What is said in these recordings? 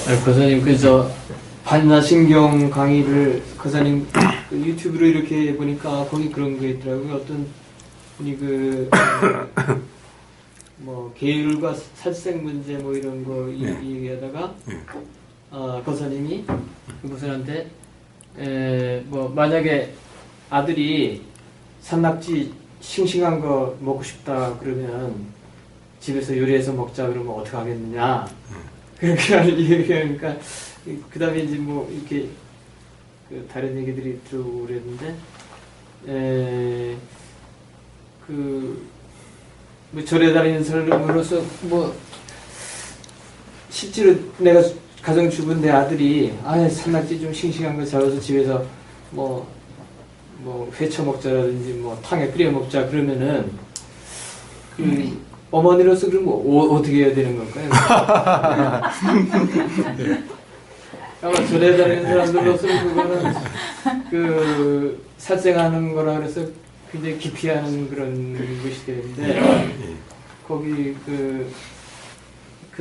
거사님, 반야신경 강의를 거사님 유튜브로 이렇게 보니까 거기 그런 거 있더라고요. 어떤 분이 계율과 살생 문제 이런 거 얘기하다가 거사님이 그분한테 만약에 아들이 산낙지 싱싱한 거 먹고 싶다 그러면 집에서 요리해서 먹자 그러면 어떻게 하겠느냐 그렇게 얘기하니까 그 다음에 이제 이렇게 다른 얘기들이 들어오고 그랬는데 절에 다니는 사람으로서 실제로 내가 가정주부인 내 아들이 산낙지 좀 싱싱한 거 잡아서 집에서 회쳐 먹자라든지 탕에 끓여 먹자 그러면은 어머니로서 그럼 어떻게 해야 되는 걸까요? 아마 절에 다니는 사람들로서는 그거는 살생하는 거라 그래서 굉장히 기피하는 그런 것이 되는데 거기 그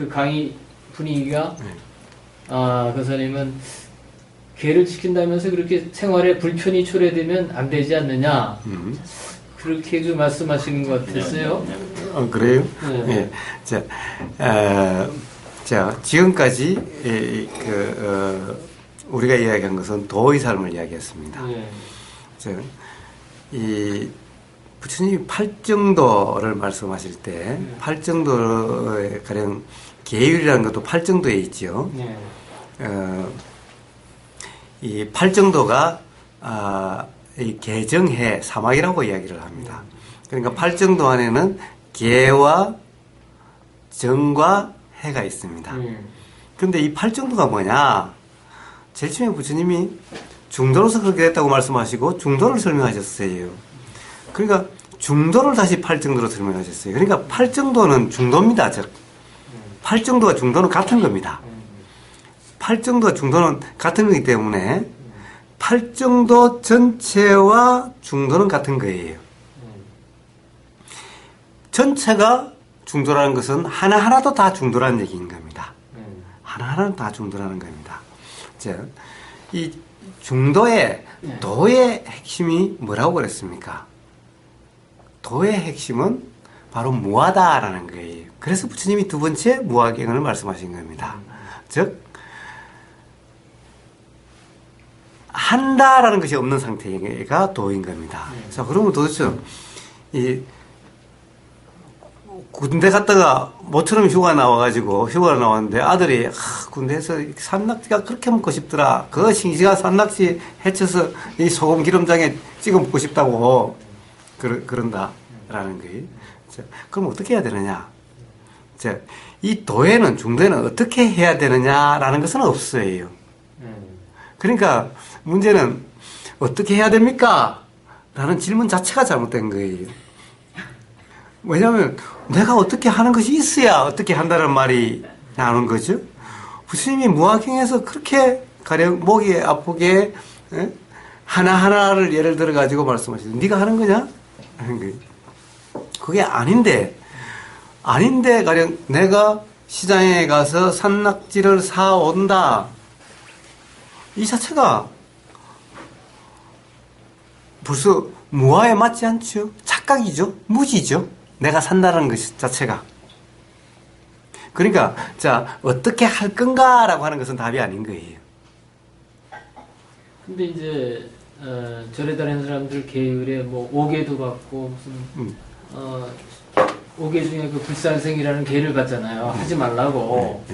강의 분위기가 거사님은 계를 지킨다면서 그렇게 생활에 불편이 초래되면 안 되지 않느냐 그렇게 말씀하시는 것 같았어요. 그래요? 네. 자, 지금까지 우리가 이야기한 것은 도의 삶을 이야기했습니다. 네. 이 부처님이 팔정도를 말씀하실 때 팔정도에 가령 계율이라는 것도 팔정도에 있죠. 네. 이 팔정도가 이 계정해 사막이라고 이야기를 합니다. 그러니까 팔정도 안에는 계와 정과 해가 있습니다. 그런데 이 팔정도가 뭐냐? 제일 처음에 부처님이 중도로서 그렇게 됐다고 말씀하시고 중도를 설명하셨어요. 그러니까 중도를 다시 팔정도로 설명하셨어요. 그러니까 팔정도는 중도입니다. 즉 팔정도와 중도는 같은 겁니다. 팔정도와 중도는 같은 거기 때문에 팔정도 전체와 중도는 같은 거예요. 전체가 중도라는 것은 하나하나도 다 중도라는 얘기인 겁니다. 하나하나는 다 중도라는 겁니다. 즉, 이 중도의 도의 핵심이 뭐라고 그랬습니까? 도의 핵심은 바로 무하다라는 거예요. 그래서 부처님이 두 번째 무하경을 말씀하신 겁니다. 즉, 한다라는 것이 없는 상태가 도인 겁니다. 자, 그러면 도대체 이 군대 갔다가 모처럼 휴가 나왔는데 아들이 군대에서 산낙지가 그렇게 먹고 싶더라. 그 싱싱한 산낙지 해쳐서 이 소금 기름장에 찍어 먹고 싶다고 그런다라는 거예요. 자, 그럼 어떻게 해야 되느냐? 자, 이 도에는 중도에는 어떻게 해야 되느냐라는 것은 없어요. 그러니까 문제는 어떻게 해야 됩니까? 라는 질문 자체가 잘못된 거예요. 왜냐하면 내가 어떻게 하는 것이 있어야 어떻게 한다는 말이 나오는 거죠. 부처님이 무화경에서 그렇게 가령 목이 아프게 하나하나를 예를 들어 가지고 말씀하시죠. 네가 하는 거냐? 하는 거예요. 그게 아닌데 가령 내가 시장에 가서 산낙지를 사온다. 이 자체가 벌써 무아에 맞지 않죠? 착각이죠? 무지죠? 내가 산다는 것 자체가. 그러니까, 자, 어떻게 할 건가라고 하는 것은 답이 아닌 거예요. 근데 이제, 절에 다니는 사람들 계율에 오계도 받고, 무슨, 오계 중에 불살생이라는 계를 받잖아요. 하지 말라고.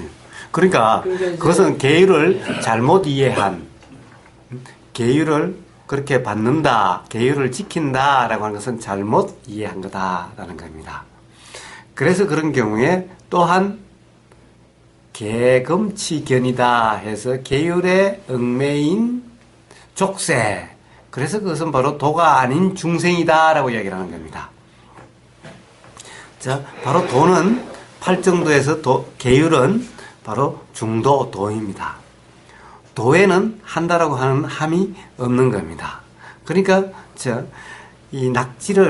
그러니까 그것은 계율을 잘못 이해한, 계율을 그렇게 받는다, 계율을 지킨다라고 하는 것은 잘못 이해한 거다라는 겁니다. 그래서 그런 경우에 또한 계금치견이다 해서 계율에 얽매인 족쇄, 그래서 그것은 바로 도가 아닌 중생이다라고 이야기를 하는 겁니다. 자, 바로 도는 팔정도에서 계율은 바로 중도 도입니다. 도에는 한다라고 하는 함이 없는 겁니다. 그러니까 이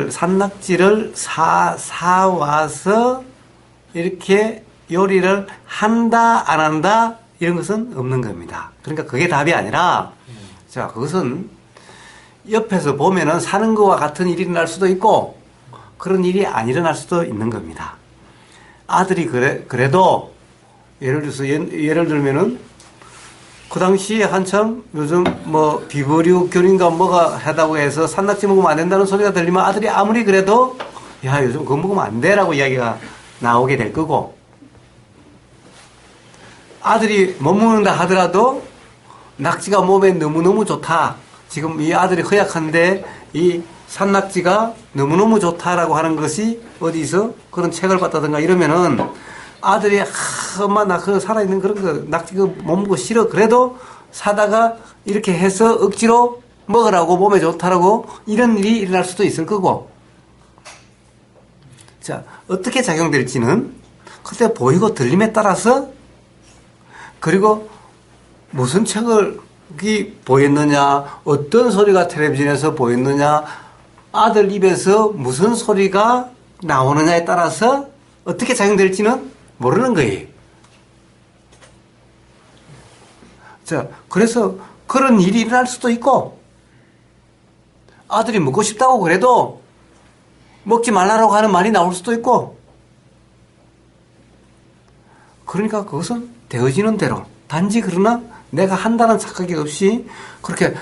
산낙지를 사와서 이렇게 요리를 한다 안 한다 이런 것은 없는 겁니다. 그러니까 그게 답이 아니라, 자, 그것은 옆에서 보면은 사는 것과 같은 일이 일어날 수도 있고, 그런 일이 안 일어날 수도 있는 겁니다. 아들이 그래도, 예를 들면은, 그 당시에 한참 요즘 뭐 비버류 교린가 뭐가 하다고 해서 산낙지 먹으면 안 된다는 소리가 들리면 아들이 아무리 그래도 야, 요즘 그거 먹으면 안 돼라고 이야기가 나오게 될 거고, 아들이 못 먹는다 하더라도 낙지가 몸에 너무너무 좋다. 지금 이 아들이 허약한데 이 산낙지가 너무너무 좋다라고 하는 것이 어디서 그런 책을 봤다든가 이러면은 아들이 엄마 나 그 살아있는 그런 거 낙지 그 못 먹고 싫어. 그래도 사다가 이렇게 해서 억지로 먹으라고 몸에 좋다라고 이런 일이 일어날 수도 있을 거고, 자, 어떻게 작용될지는 그때 보이고 들림에 따라서, 그리고 무슨 책을 보였느냐, 어떤 소리가 텔레비전에서 보였느냐, 아들 입에서 무슨 소리가 나오느냐에 따라서 어떻게 작용될지는 모르는 거예요. 자, 그래서 그런 일이 일어날 수도 있고, 아들이 먹고 싶다고 그래도 먹지 말라고 하는 말이 나올 수도 있고, 그러니까 그것은 되어지는 대로, 단지 그러나 내가 한다는 착각이 없이 그렇게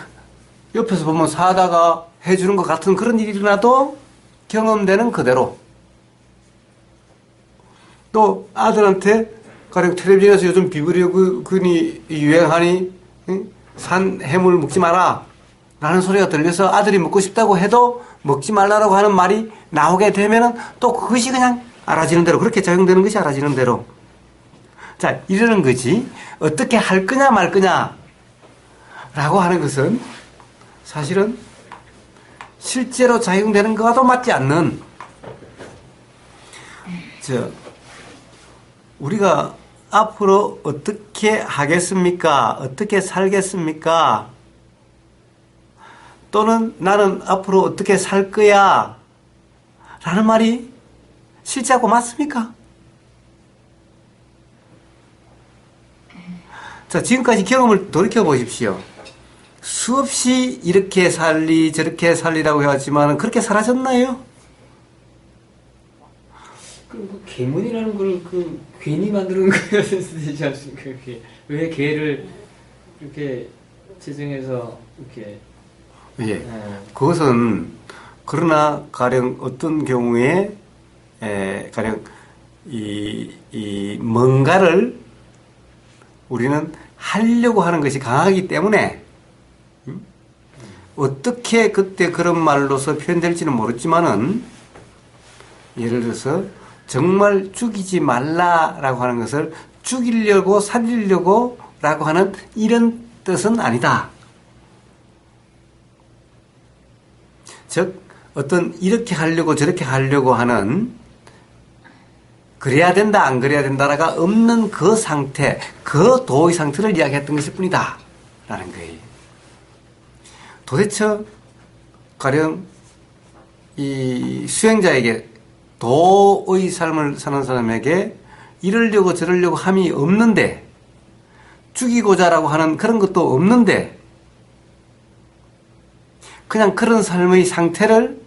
옆에서 보면 사다가 해주는 것 같은 그런 일이 일어나도 경험되는 그대로, 또 아들한테 가령 텔레비전에서 요즘 비브리오근이 유행하니 산 해물 먹지 마라 라는 소리가 들려서 아들이 먹고 싶다고 해도 먹지 말라고 하는 말이 나오게 되면은 또 그것이 그냥 알아지는 대로, 그렇게 작용되는 것이 알아지는 대로, 자, 이러는 거지. 어떻게 할 거냐 말 거냐 라고 하는 것은 사실은 실제로 작용되는 것과도 맞지 않는, 우리가 앞으로 어떻게 하겠습니까? 어떻게 살겠습니까? 또는 나는 앞으로 어떻게 살 거야? 라는 말이 실제하고 맞습니까? 자, 지금까지 경험을 돌이켜 보십시오. 수없이 이렇게 살리 저렇게 살리라고 해왔지만 그렇게 살아졌나요? 그 계문이라는 걸 괜히 만드는 거야 되지 않습니까? 왜 개를 이렇게 제정해서 이렇게 예. 그것은 그러나 가령 어떤 경우에 가령 이 뭔가를 우리는 하려고 하는 것이 강하기 때문에 어떻게 그때 그런 말로서 표현될지는 모르지만은, 예를 들어서 정말 죽이지 말라라고 하는 것을 죽이려고 살리려고 라고 하는 이런 뜻은 아니다. 즉 어떤 이렇게 하려고 저렇게 하려고 하는, 그래야 된다 안 그래야 된다가 없는 그 상태, 그 도의 상태를 이야기했던 것일 뿐이다 라는 거예요. 도대체 가령 이 수행자에게, 도의 삶을 사는 사람에게 이러려고 저러려고 함이 없는데, 죽이고자라고 하는 그런 것도 없는데, 그냥 그런 삶의 상태를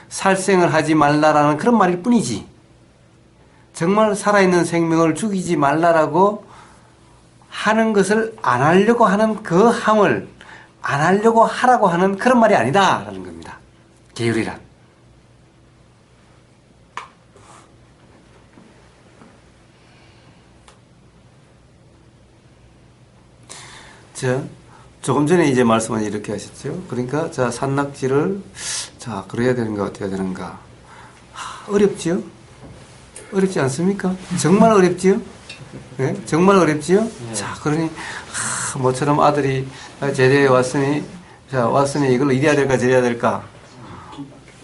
살생을 하지 말라라는 그런 말일 뿐이지, 정말 살아있는 생명을 죽이지 말라라고 하는 것을 안 하려고 하는 그 함을 안 하려고 하라고 하는 그런 말이 아니다라는 겁니다. 계율이란. 조금 전에 이제 말씀을 이렇게 하셨죠. 그러니까 산낙지를 그래야 되는가 어떻게 해야 되는가. 어렵지요? 어렵지 않습니까? 정말 어렵지요? 네? 정말 어렵지요? 네. 그러니 모처럼 아들이 제대에 왔으니 이걸로 이래야 될까 저래야 될까,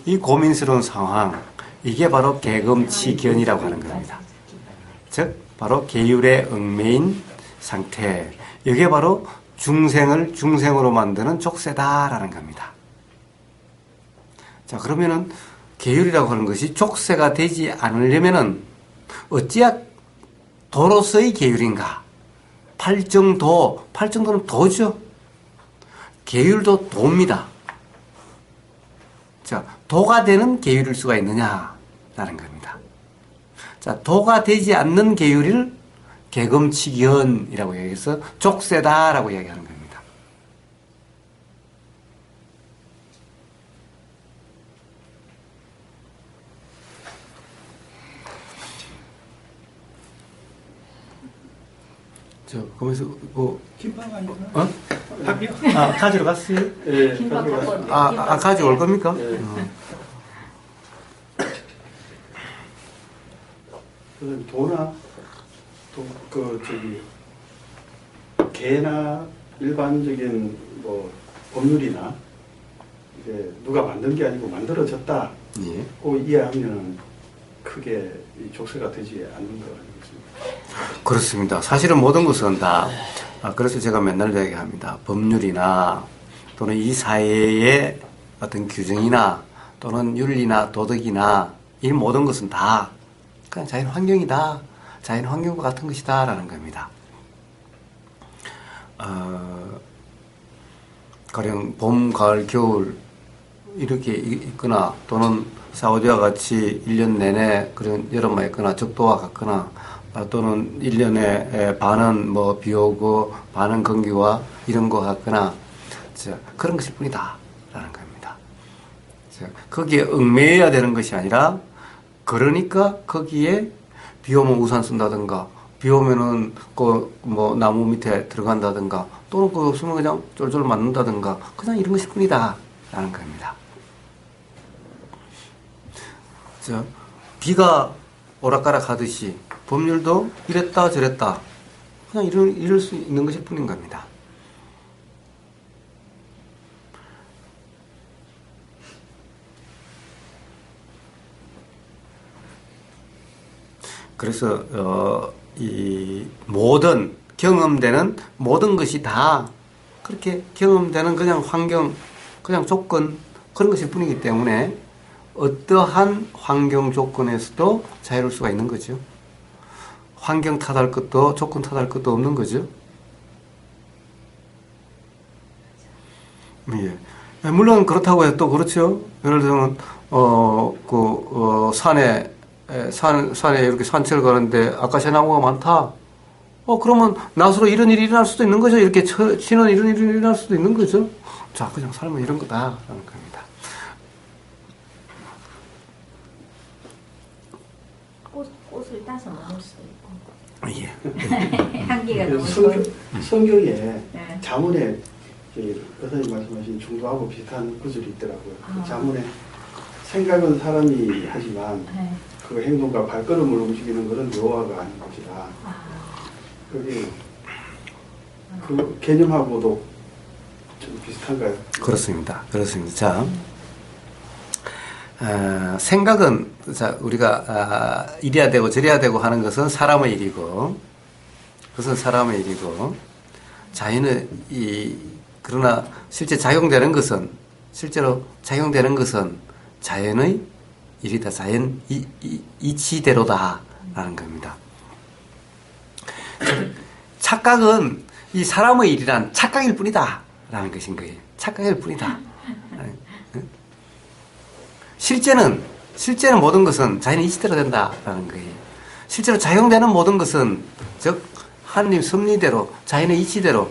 이 고민스러운 상황, 이게 바로 개금치견이라고 하는 겁니다. 즉 바로 계율의 얽매인 상태, 이게 바로 중생을 중생으로 만드는 족쇄다라는 겁니다. 그러면은 계율이라고 하는 것이 족쇄가 되지 않으려면은 어찌야 도로서의 계율인가? 팔정도, 팔정도는 도죠. 계율도 도입니다. 자, 도가 되는 계율일 수가 있느냐라는 겁니다. 자, 도가 되지 않는 계율을 개금치견이라고 얘기해서 족쇄다라고 이야기하는 겁니다. 그러면서 김밥 아니구나. 어? 가지러 갔어요? 예, 김밥 가져가- 갖고 가져올 겁니까? 예. 그다음에 도나 개나 일반적인 뭐 법률이나 이게 누가 만든 게 아니고 만들어졌다. 예. 고 이해하면 크게 이 족쇄가 되지 않는 거 아니겠습니까? 그렇습니다. 사실은 모든 것은 다, 그래서 제가 맨날 얘기합니다. 법률이나 또는 이 사회의 어떤 규정이나 또는 윤리나 도덕이나 이 모든 것은 다 그냥 자연 환경이다. 자연 환경과 같은 것이다. 라는 겁니다. 가령 봄, 가을, 겨울 이렇게 있거나 또는 사우디와 같이 1년 내내 그런 여름만 있거나 적도와 같거나 또는 1년에 반은 뭐 비 오고 반은 건기와 이런 거 같거나 그런 것일 뿐이다 라는 겁니다. 거기에 얽매여야 되는 것이 아니라 그러니까 거기에 비 오면 우산 쓴다든가 비 오면은 그 뭐 나무 밑에 들어간다든가 또는 그 없으면 그냥 쫄쫄 맞는다든가 그냥 이런 것일 뿐이다 라는 겁니다. 비가 오락가락 하듯이 법률도 이랬다 저랬다 그냥 이럴 수 있는 것일 뿐인 겁니다. 그래서 이 모든 경험되는 모든 것이 다 그렇게 경험되는 그냥 환경, 그냥 조건 그런 것일 뿐이기 때문에 어떠한 환경 조건에서도 자유로울 수가 있는 거죠. 환경 탓할 것도 조건 탓할 것도 없는 거죠. 예. 물론 그렇다고 해도 그렇죠. 예를 들면 산에 이렇게 산책을 가는데 아카시아 나무가 많다. 그러면 낫으로 이런 일이 일어날 수도 있는 거죠. 이렇게 치는 이런 일이 일어날 수도 있는 거죠. 자, 그냥 삶은 이런 거다라는 겁니다. 꽃을 따서 먹을 수도 있고. 예. 향기가 너무 좋은. 성경에 네. 자문에 여사님 말씀하신 중도하고 비슷한 구절이 있더라고요. 그 자문에 생각은 사람이 하지만 네. 그 행동과 발걸음을 움직이는 것은 여호와가 아닌 것이다. 그게 그 개념하고도 좀 비슷한가요? 그렇습니다. 그렇습니다. 자, 생각은 우리가 이래야 되고 저래야 되고 하는 것은 사람의 일이고, 그것은 사람의 일이고, 자연의 그러나 실제로 작용되는 것은 자연의 일이다. 자연 이치대로다라는 겁니다. 착각은 이 사람의 일이란 착각일 뿐이다라는 것인 거예요. 착각일 뿐이다. 실제는 모든 것은 자연의 이치대로 된다라는 거예요. 실제로 작용되는 모든 것은 즉 하느님 섭리대로 자연의 이치대로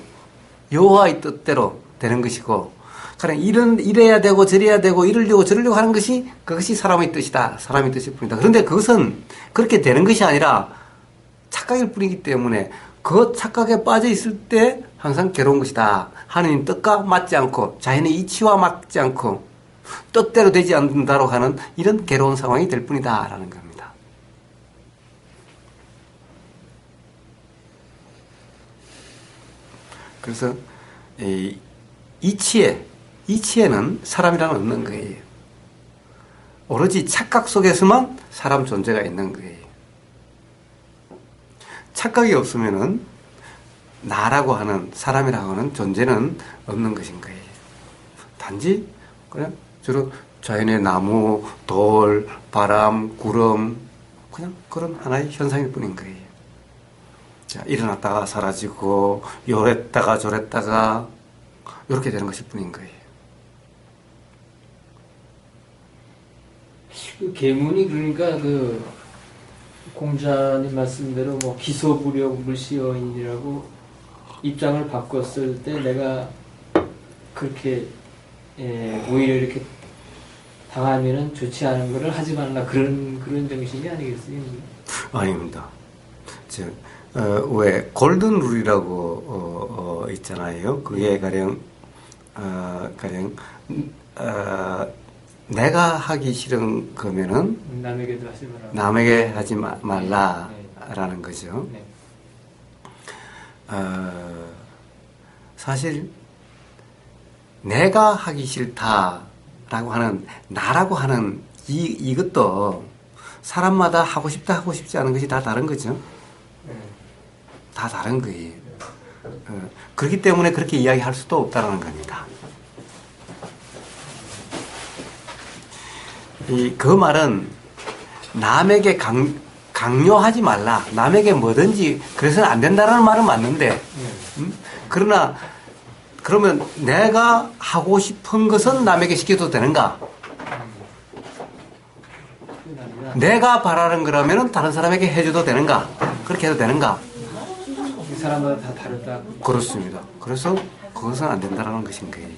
여호와의 뜻대로 되는 것이고, 그냥 이래야 되고 저래야 되고 이러려고 저러려고 하는 것이 그것이 사람의 뜻이다. 사람의 뜻일 뿐이다. 그런데 그것은 그렇게 되는 것이 아니라 착각일 뿐이기 때문에 그 착각에 빠져 있을 때 항상 괴로운 것이다. 하느님 뜻과 맞지 않고 자연의 이치와 맞지 않고 뜻대로 되지 않는다고 하는 이런 괴로운 상황이 될 뿐이다 라는 겁니다. 그래서 이치에는 사람이란 없는 거예요. 오로지 착각 속에서만 사람 존재가 있는 거예요. 착각이 없으면은 나라고 하는 사람이라고 하는 존재는 없는 것인 거예요. 단지 그냥 주로 자연의 나무, 돌, 바람, 구름 그냥 그런 하나의 현상일 뿐인 거예요. 자, 일어났다가 사라지고, 요랬다가 저랬다가, 이렇게 되는 것일 뿐인 거예요. 그 계문이 그러니까 그 공자님 말씀대로 뭐 기소부력 물시여인이라고 입장을 바꿨을 때 내가 그렇게 오히려 이렇게 당하면은 좋지 않은 거를 하지 말라 그런 정신이 아니겠어요? 아닙니다. 왜 골든 룰이라고 있잖아요. 그게 가령 내가 하기 싫은 거면은 남에게도 하지 말라. 남에게 하지 말라라는 거죠. 네. 사실 내가 하기 싫다라고 하는 나라고 하는 이것도 사람마다 하고 싶다 하고 싶지 않은 것이 다 다른 거죠. 네. 다 다른 거예요. 그렇기 때문에 그렇게 이야기할 수도 없다는 겁니다. 그 말은 남에게 강요하지 말라. 남에게 뭐든지 그래서는 안 된다라는 말은 맞는데, 그러나 그러면 내가 하고 싶은 것은 남에게 시켜도 되는가? 내가 바라는 거라면 다른 사람에게 해줘도 되는가? 그렇게 해도 되는가? 사람마다 다 다르다. 그렇습니다. 그래서 그것은 안 된다는 것인 거예요.